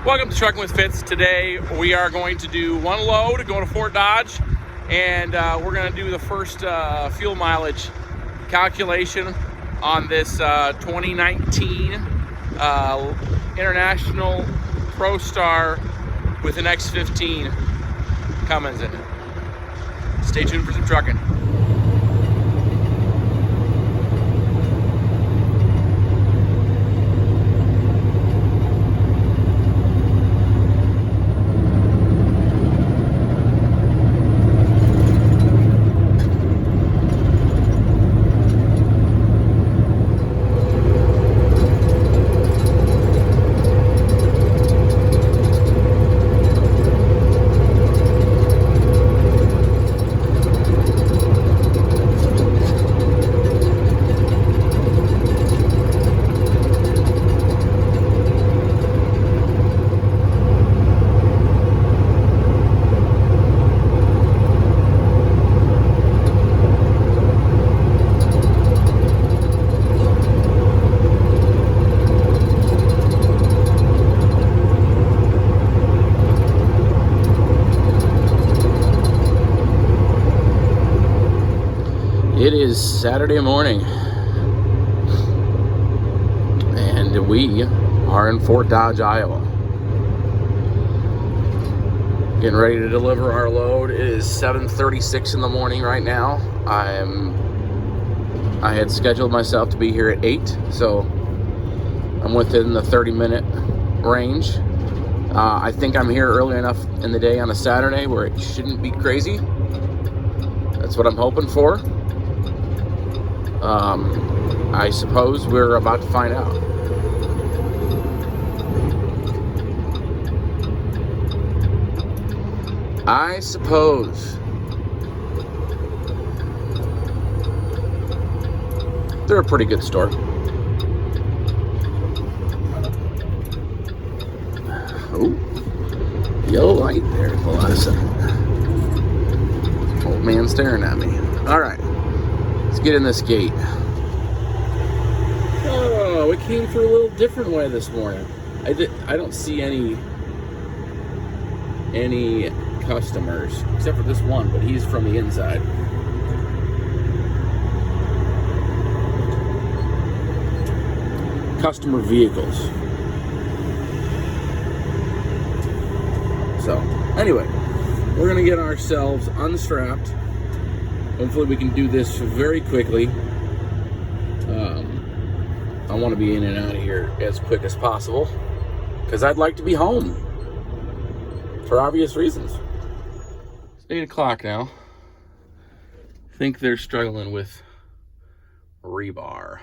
Welcome to Trucking with Fitz. Today we are going to do one load, go to Fort Dodge, and we're going to do the first fuel mileage calculation on this 2019 International Prostar with an X15 Cummins in it. Stay tuned for some trucking. It is Saturday morning, and we are in Fort Dodge, Iowa. Getting ready to deliver our load. It is 7:36 in the morning right now. I had scheduled myself to be here at 8, so I'm within the 30-minute range. I think I'm here early enough in the day on a Saturday where it shouldn't be crazy. That's what I'm hoping for. I suppose we're about to find out. I suppose. They're a pretty good store. Oh, yellow light there. Hold on a second. Old man staring at me. All right. Let's get in this gate. Oh, we came through a little different way this morning. I don't see any customers except for this one, but he's from the inside. Customer vehicles. So, anyway, we're gonna get ourselves unstrapped. Hopefully we can do this very quickly. I want to be in and out of here as quick as possible because I'd like to be home for obvious reasons. It's 8 o'clock now. I think they're struggling with rebar.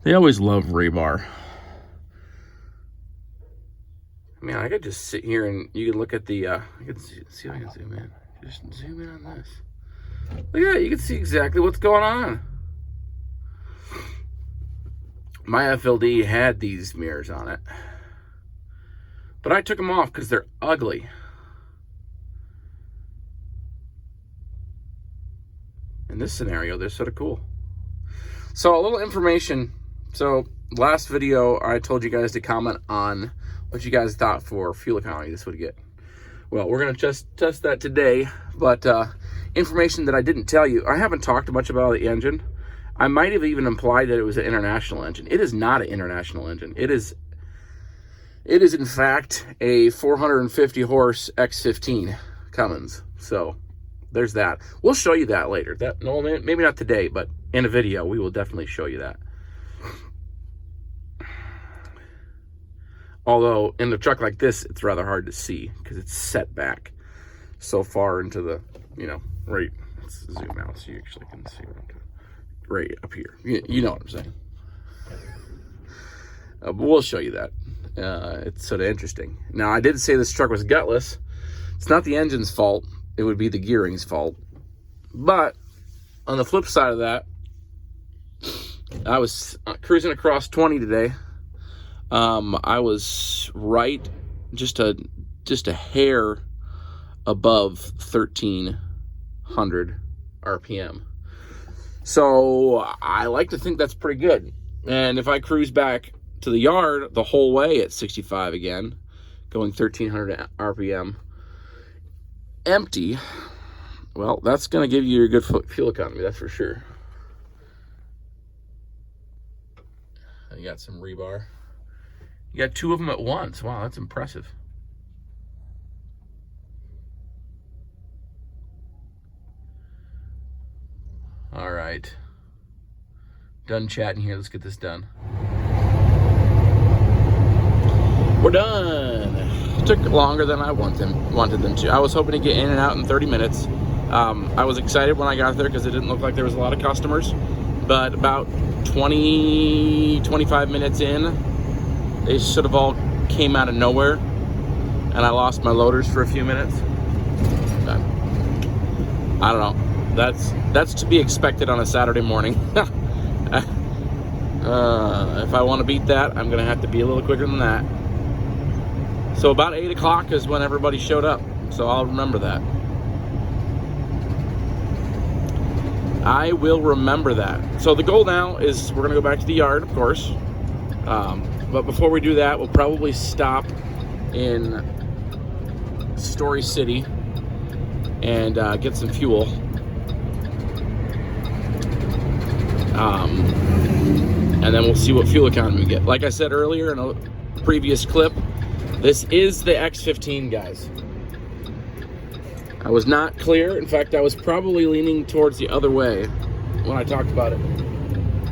They always love rebar. I mean, I could just sit here and you can look at the, I can see if I can zoom in. Just zoom in on this. Look at that, you can see exactly what's going on. My FLD had these mirrors on it, but I took them off because they're ugly. In this scenario, they're sort of cool. So a little information. So last video, I told you guys to comment on what you guys thought for fuel economy this would get. Well, we're going to just test that today, but information that I didn't tell you. I haven't talked much about the engine. I might have even implied that it was an international engine. It is not an international engine. It is in fact a 450 horse X15 Cummins. So there's that. We'll show you that later. No, maybe not today, but in a video we will definitely show you that. Although in a truck like this, it's rather hard to see because it's set back so far into the, right. Let's zoom out so you actually can see what I'm doing. Right up here. You know what I'm saying. But we'll show you that. It's sort of interesting. Now, I did say this truck was gutless. It's not the engine's fault. It would be the gearing's fault. But on the flip side of that, I was cruising across 20 today. I was right just a hair above 1,300 RPM. So I like to think that's pretty good. And if I cruise back to the yard the whole way at 65 again, going 1,300 RPM, empty, well, that's going to give you a good fuel economy, that's for sure. You got some rebar. You got 2 of them at once. Wow, that's impressive. All right. Done chatting here. Let's get this done. We're done. It took longer than I wanted them to. I was hoping to get in and out in 30 minutes. I was excited when I got there because it didn't look like there was a lot of customers. But about 25 minutes in, they sort of all came out of nowhere. And I lost my loaders for a few minutes. But I don't know. That's to be expected on a Saturday morning. If I want to beat that, I'm going to have to be a little quicker than that. So about 8 o'clock is when everybody showed up. So I'll remember that. I will remember that. So the goal now is we're going to go back to the yard, of course. But before we do that, we'll probably stop in Story City and get some fuel. And then we'll see what fuel economy we get. Like I said earlier in a previous clip, this is the X15, guys. I was not clear. In fact, I was probably leaning towards the other way when I talked about it,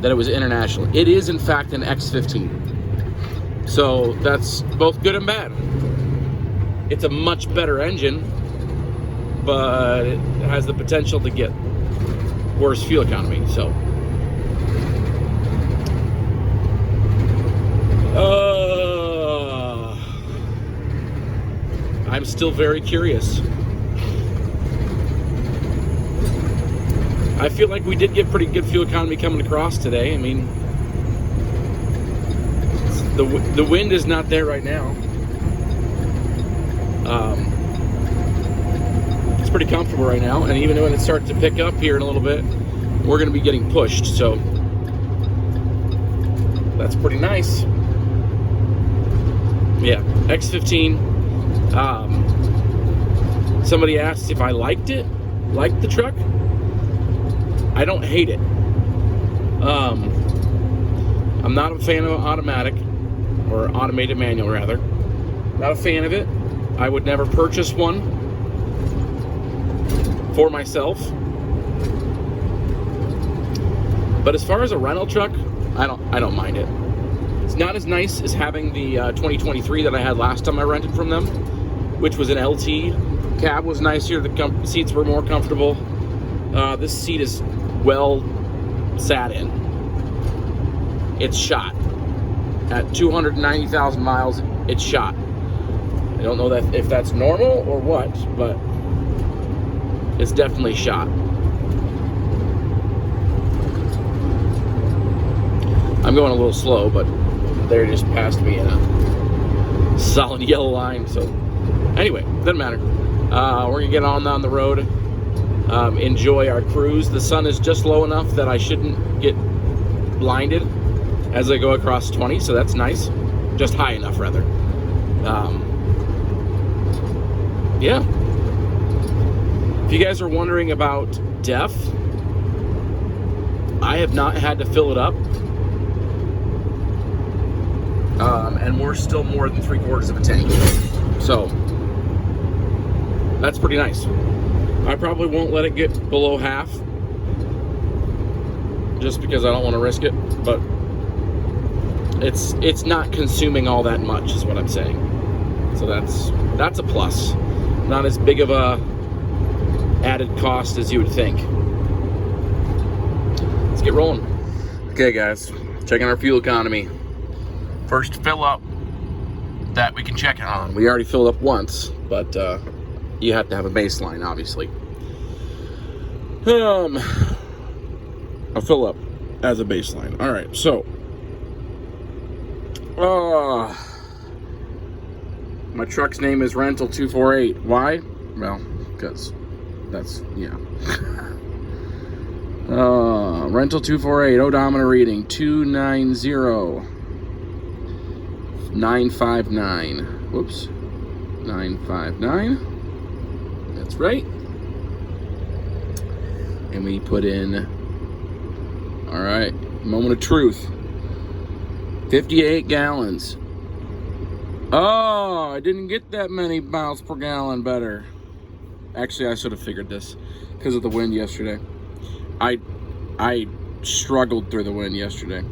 that it was international. It is, in fact, an X15. So that's both good and bad. It's a much better engine, but it has the potential to get worse fuel economy. So I'm still very curious. I feel like we did get pretty good fuel economy coming across today. I mean, the wind is not there right now. It's pretty comfortable right now, and even when it starts to pick up here in a little bit, we're going to be getting pushed. So that's pretty nice. Yeah, X15. Somebody asked if I liked the truck. I don't hate it. I'm not a fan of automatic, or automated manual rather. Not a fan of it. I would never purchase one for myself. But as far as a rental truck, I don't mind it. It's not as nice as having the 2023 that I had last time I rented from them, which was an LT. Cab was nicer. The seats were more comfortable. This seat is well sat in. It's shot. At 290,000 miles, it's shot. I don't know if that's normal or what, but it's definitely shot. I'm going a little slow, but they just passed me in a solid yellow line. So anyway, doesn't matter. We're gonna get on the road, enjoy our cruise. The sun is just low enough that I shouldn't get blinded as I go across 20, so that's nice. Just high enough, rather. Yeah. If you guys are wondering about DEF, I have not had to fill it up. And we're still more than 3/4 of a tank. So that's pretty nice. I probably won't let it get below half, just because I don't want to risk it, but it's not consuming all that much is what I'm saying. So that's a plus. Not as big of a added cost as you would think. Let's get rolling. Okay guys, checking our fuel economy. First fill up that we can check it on. We already filled up once, but you have to have a baseline, obviously. I'll fill up as a baseline. All right, so my truck's name is Rental 248. Why? Well, because that's, yeah. Rental 248, odometer reading 290. 959. Whoops. 959. That's right. And we put in, all right, moment of truth. 58 gallons. Oh, I didn't get that many miles per gallon better. Actually, I should have figured this because of the wind yesterday. I struggled through the wind yesterday.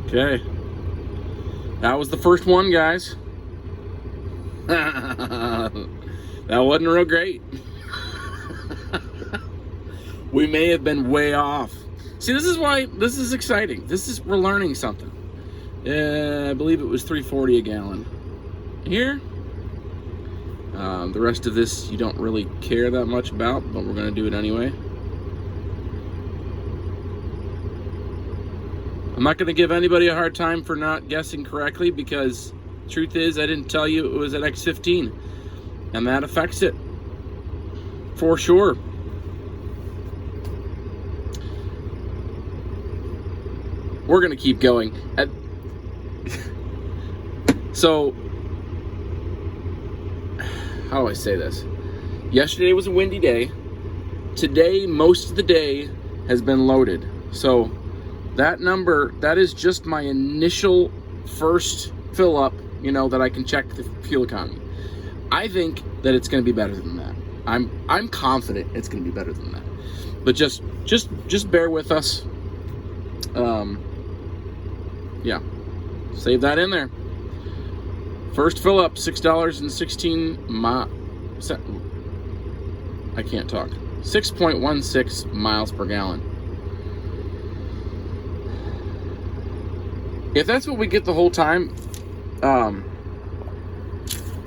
Okay. That was the first one, guys. That wasn't real great. We may have been way off. See, this is why this is exciting. We're learning something. I believe it was 340 a gallon. Here, the rest of this you don't really care that much about, but we're going to do it anyway. I'm not going to give anybody a hard time for not guessing correctly, because truth is I didn't tell you it was at X15, and that affects it for sure. We're going to keep going. So, how do I say this? Yesterday was a windy day. Today, most of the day has been loaded. So, that number, that is just my initial first fill up, you know, that I can check the fuel economy. I think that it's going to be better than that. I'm confident it's going to be better than that. But just bear with us. Yeah, save that in there. First fill up, $6.16 I can't talk. 6.16 miles per gallon. If that's what we get the whole time,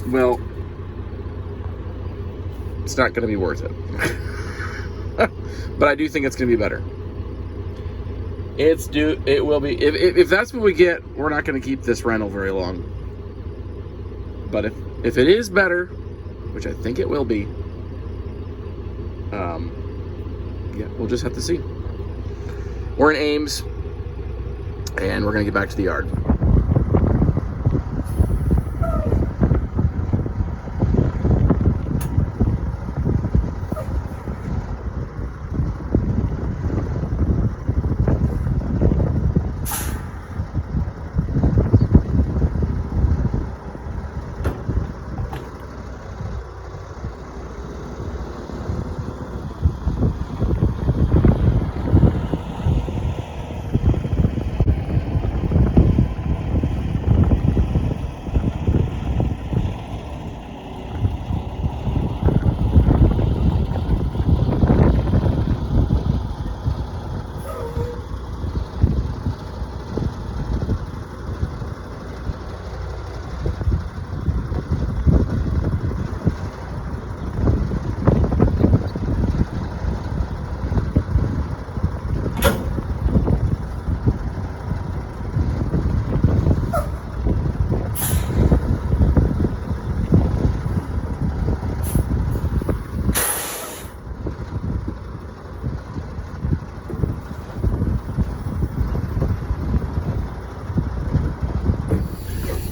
well, it's not going to be worth it. But I do think it's going to be better. It will be. If that's what we get, we're not going to keep this rental very long. But if it is better, which I think it will be, yeah, we'll just have to see. We're in Ames, and we're going to get back to the yard.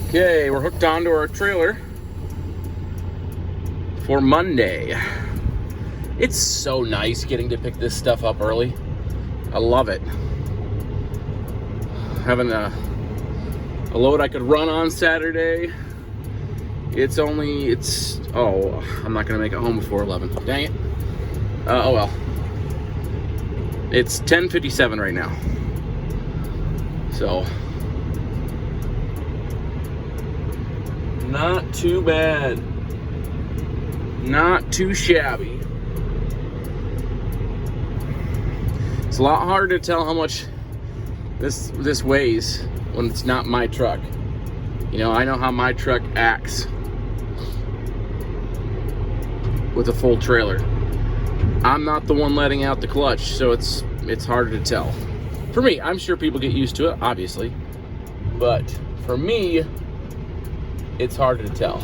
Okay, we're hooked onto our trailer for Monday. It's so nice getting to pick this stuff up early. I love it. Having a load I could run on Saturday. Oh, I'm not gonna make it home before 11. Dang it. Oh well. It's 10:57 right now. So, not too bad. Not too shabby. It's a lot harder to tell how much this weighs when it's not my truck. You know, I know how my truck acts with a full trailer. I'm not the one letting out the clutch, so it's harder to tell. For me, I'm sure people get used to it, obviously. But for me, it's harder to tell.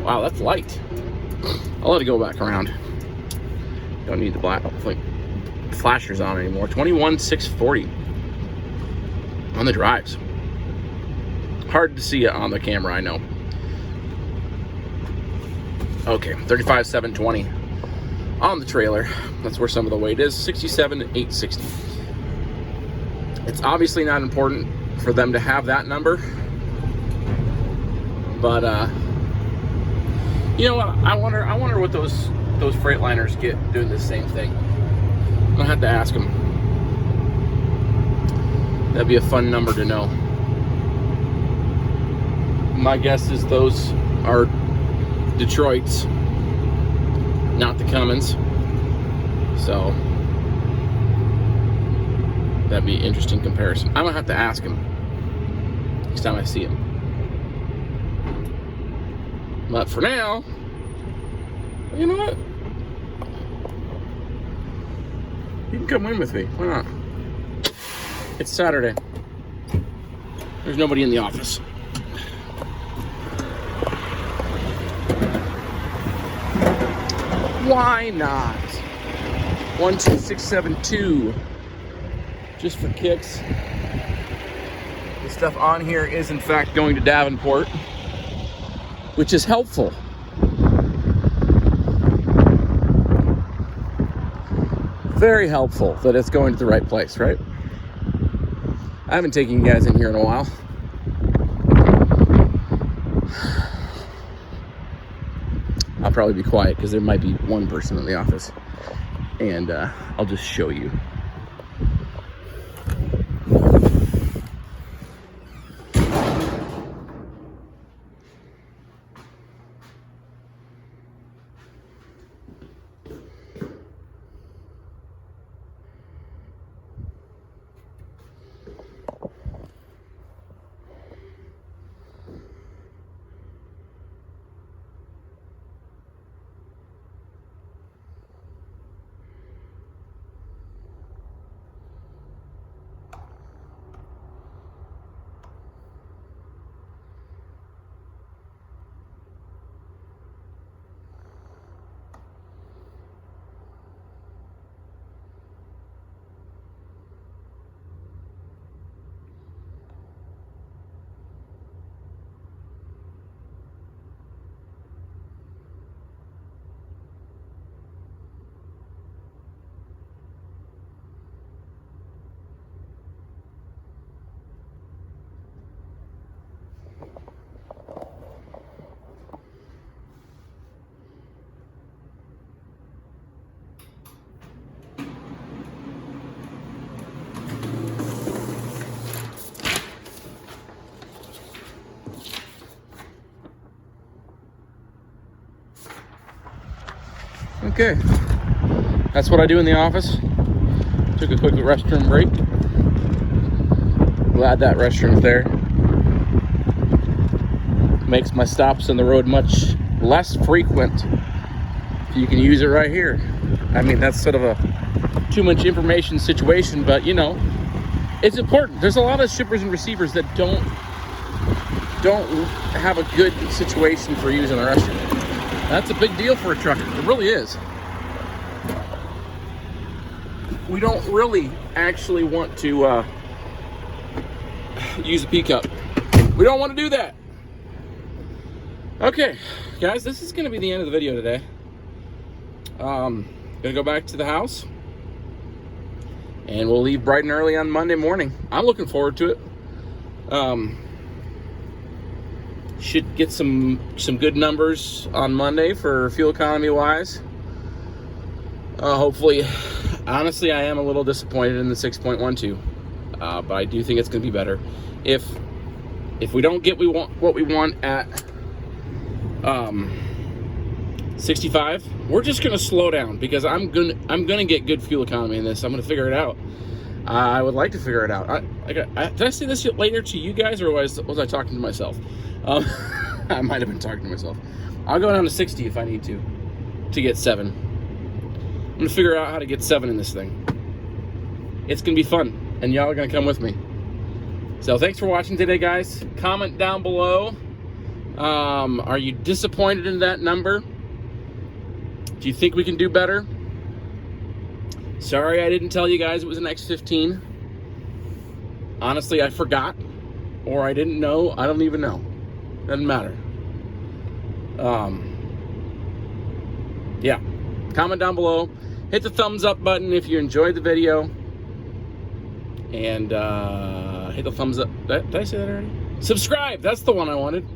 Wow, that's light. I'll let it go back around. Don't need the black flashers on anymore. 21,640. on the drives. Hard to see it on the camera, I know. Okay, 35,720 on the trailer. That's where some of the weight is, 67,860. It's obviously not important for them to have that number, but you know what? I wonder what those Freightliners get doing the same thing. I'm gonna have to ask them. That'd be a fun number to know. My guess is those are Detroit's, not the Cummins. So that'd be an interesting comparison. I'm gonna have to ask him next time I see him. But for now, you know what? You can come in with me. Why not? It's Saturday. There's nobody in the office. Why not? 12672. Just for kicks. The stuff on here is in fact going to Davenport, which is helpful. Very helpful that it's going to the right place, right? I haven't taken you guys in here in a while. I'll probably be quiet because there might be one person in the office, and I'll just show you. Okay, that's what I do in the office. Took a quick restroom break. Glad that restroom's there. Makes my stops on the road much less frequent. You can use it right here. I mean, that's sort of a too much information situation, but you know, it's important. There's a lot of shippers and receivers that don't have a good situation for using a restroom. That's a big deal for a trucker. It really is. We don't really actually want to use a P-cup. We don't want to do that. Okay, guys, this is going to be the end of the video today. Gonna go back to the house, and we'll leave bright and early on Monday morning. I'm looking forward to it. Should get some good numbers on Monday for fuel economy wise. Hopefully. Honestly, I am a little disappointed in the 6.12, but I do think it's going to be better. If we don't get what we want at 65, we're just going to slow down, because I'm gonna get good fuel economy in this. I'm going to figure it out. I would like to figure it out. Did I say this later to you guys, or was I talking to myself? I might have been talking to myself. I'll go down to 60 if I need to get 7. I'm going to figure out how to get 7 in this thing. It's going to be fun, and y'all are going to come with me. So thanks for watching today, guys. Comment down below. Are you disappointed in that number? Do you think we can do better? Sorry I didn't tell you guys it was an X15. Honestly, I forgot, or I didn't know. I don't even know. Doesn't matter. Yeah. Comment down below. Hit the thumbs up button if you enjoyed the video. And hit the thumbs up. Did I say that already? Subscribe. That's the one I wanted.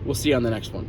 We'll see you on the next one.